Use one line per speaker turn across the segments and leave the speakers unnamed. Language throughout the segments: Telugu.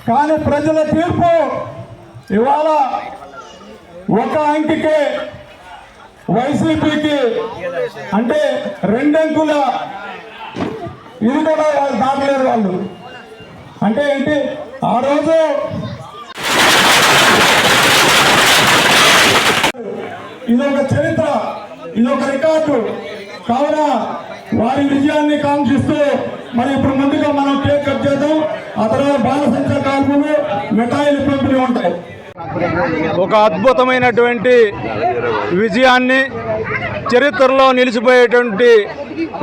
కానీ ప్రజల తీర్పు ఇవాళ ఒక అంకికే వైసీపీకి అంటే రెండంకుల ఇది కూడా వాళ్ళు దాటలేరు. వాళ్ళు అంటే ఏంటి ఆ రోజు ఇదొక చరిత్ర, ఇదొక రికార్డు. కావున వారి విజయాన్ని కాంక్షిస్తూ మరి ఇప్పుడు ముందుగా మనం కేక్ కట్ చేద్దాం. ఆ తర్వాత బాణసంచ కాల్పులు, మిఠాయిలు పంపిణీ ఉంటాయి.
ఒక అద్భుతమైనటువంటి విజయాన్ని, చరిత్రలో నిలిచిపోయేటువంటి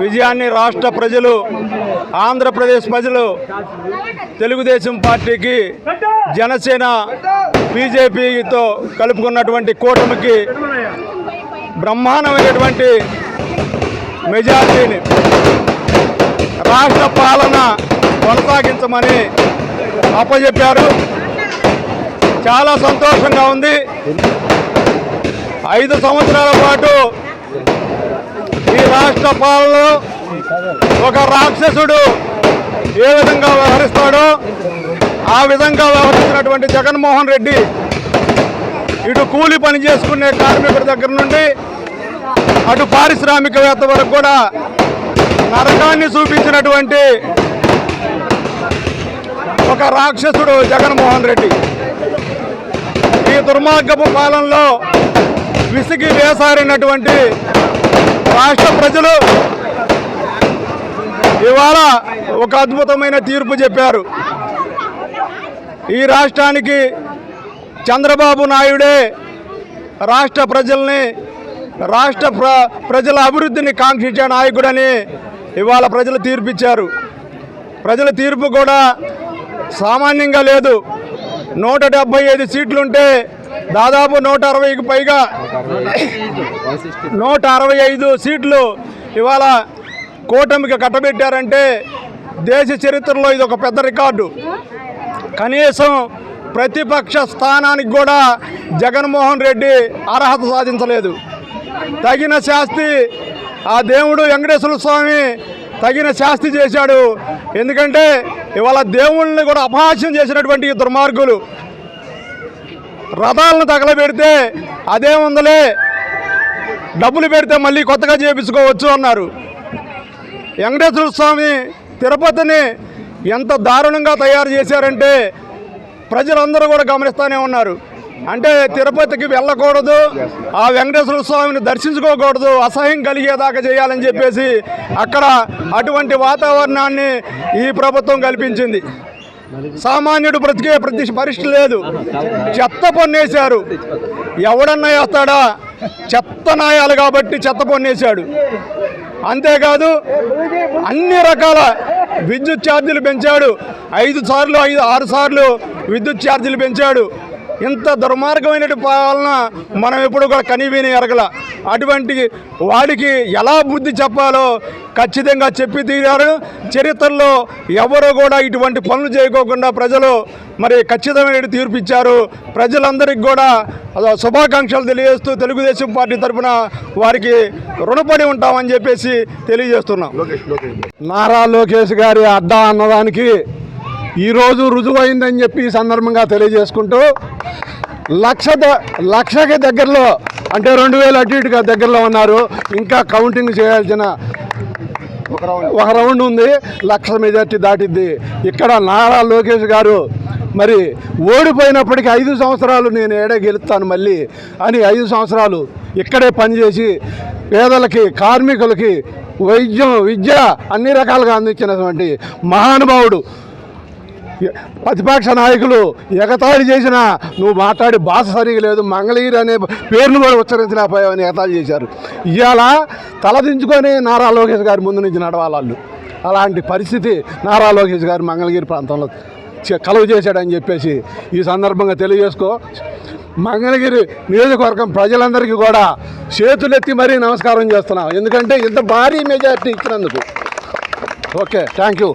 విజయాన్ని రాష్ట్ర ప్రజలు, ఆంధ్రప్రదేశ్ ప్రజలు తెలుగుదేశం పార్టీకి, జనసేన బీజేపీతో కలుపుకున్నటువంటి కూటమికి బ్రహ్మాండమైనటువంటి మెజార్టీని రాష్ట్ర పాలన కొనసాగించమని అప్పచెప్పారు. చాలా సంతోషంగా ఉంది. 5 సంవత్సరాల పాటు ఈ రాష్ట్ర పాలనలో ఒక రాక్షసుడు ఏ విధంగా వ్యవహరిస్తాడో ఆ విధంగా వ్యవహరించినటువంటి జగన్మోహన్ రెడ్డి ఇటు కూలి పని చేసుకునే కార్మికుడి దగ్గర నుండి అటు పారిశ్రామికవేత్త వరకు కూడా నరకాన్ని చూపించినటువంటి ఒక రాక్షసుడు జగన్మోహన్ రెడ్డి. ఈ దుర్మార్గపు పాలనలో విసిగి వేసారినటువంటి రాష్ట్ర ప్రజలు ఇవాళ ఒక అద్భుతమైన తీర్పు చెప్పారు. ఈ రాష్ట్రానికి చంద్రబాబు నాయుడే రాష్ట్ర ప్రజల్ని, రాష్ట్ర ప్రజల అభివృద్ధిని కాంక్షించే నాయకుడని ఇవాళ ప్రజలు తీర్పిచ్చారు. ప్రజల తీర్పు కూడా సామాన్యంగా లేదు. 175 సీట్లుంటే దాదాపు 160కి పైగా 165 సీట్లు ఇవాళ కూటమికి కట్టబెట్టారంటే దేశ చరిత్రలో ఇది ఒక పెద్ద రికార్డు. కనీసం ప్రతిపక్ష స్థానానికి కూడా జగన్మోహన్ రెడ్డి అర్హత సాధించలేదు. తగిన శాస్తి ఆ దేవుడు వెంకటేశ్వర స్వామి తగిన శాస్తి చేశాడు. ఎందుకంటే ఇవాళ దేవుళ్ళని కూడా అపహాస్యం చేసినటువంటి ఈ దుర్మార్గులు రథాలను తగలబెడితే అదేముందలే, డబ్బులు పెడితే మళ్ళీ కొత్తగా చేయించుకోవచ్చు అన్నారు. వెంకటేశ్వర స్వామి తిరుపతిని ఎంత దారుణంగా తయారు చేశారంటే ప్రజలందరూ కూడా గమనిస్తూనే ఉన్నారు. అంటే తిరుపతికి వెళ్ళకూడదు, ఆ వెంకటేశ్వర స్వామిని దర్శించుకోకూడదు, అసహ్యం కలిగేదాకా చేయాలని చెప్పేసి అక్కడ అటువంటి వాతావరణాన్ని ఈ ప్రభుత్వం కల్పించింది. సామాన్యుడు బ్రతికే పరిస్థితి లేదు. చెత్త పన్నేశారు. ఎవడన్నా వేస్తాడా? చెత్త నాయాలు కాబట్టి చెత్త పన్నేశాడు. అంతేకాదు అన్ని రకాల విద్యుత్ ఛార్జీలు పెంచాడు. 5 సార్లు 6 సార్లు విద్యుత్ ఛార్జీలు పెంచాడు. ఇంత దుర్మార్గమైన పాలన మనం ఎప్పుడు కూడా కనివిని ఎరగల. అటువంటి వాడికి ఎలా బుద్ధి చెప్పాలో ఖచ్చితంగా చెప్పి తీరారు. చరిత్రలో ఎవరు కూడా ఇటువంటి పనులు చేయకోకుండా ప్రజలు మరి ఖచ్చితమైన తీర్పు ఇచ్చారు. ప్రజలందరికీ కూడా శుభాకాంక్షలు తెలియజేస్తూ తెలుగుదేశం పార్టీ తరఫున వారికి రుణపడి ఉంటామని చెప్పేసి తెలియజేస్తున్నాం. నారా లోకేష్ గారి అడ్డా అన్నదానికి ఈరోజు రుజువైందని చెప్పి ఈ సందర్భంగా తెలియజేసుకుంటూ లక్షకి దగ్గరలో అంటే 2000 అటు ఇటుగా దగ్గరలో ఉన్నారు. ఇంకా కౌంటింగ్ చేయాల్సిన ఒక రౌండ్ ఉంది. 1,00,000 మెజార్టీ దాటిద్ది. ఇక్కడ నారా లోకేష్ గారు మరి ఓడిపోయినప్పటికీ 5 సంవత్సరాలు నేను ఏడే గెలుస్తాను మళ్ళీ అని 5 సంవత్సరాలు ఇక్కడే పనిచేసి పేదలకి, కార్మికులకి వైద్యం, విద్య అన్ని రకాలుగా అందించినటువంటి మహానుభావుడు. ప్రతిపక్ష నాయకులు ఎగతాళి చేసినా నువ్వు మాట్లాడి భాష సరిగా లేదు, మంగళగిరి అనే పేరును కూడా ఉచ్చరించలేకపోయావని ఎగతాళి చేశారు. ఇవాళ తలదించుకొని నారా లోకేష్ గారి ముందు నుంచి నడవాలి. అలాంటి పరిస్థితి నారా లోకేష్ గారు మంగళగిరి ప్రాంతంలో కలువ చేశాడని చెప్పేసి ఈ సందర్భంగా తెలియజేసుకో. మంగళగిరి నియోజకవర్గం ప్రజలందరికీ కూడా చేతులెత్తి మరీ నమస్కారం చేస్తున్నాం, ఎందుకంటే ఇంత భారీ మెజార్టీ ఇచ్చినందుకు. Okay, thank you.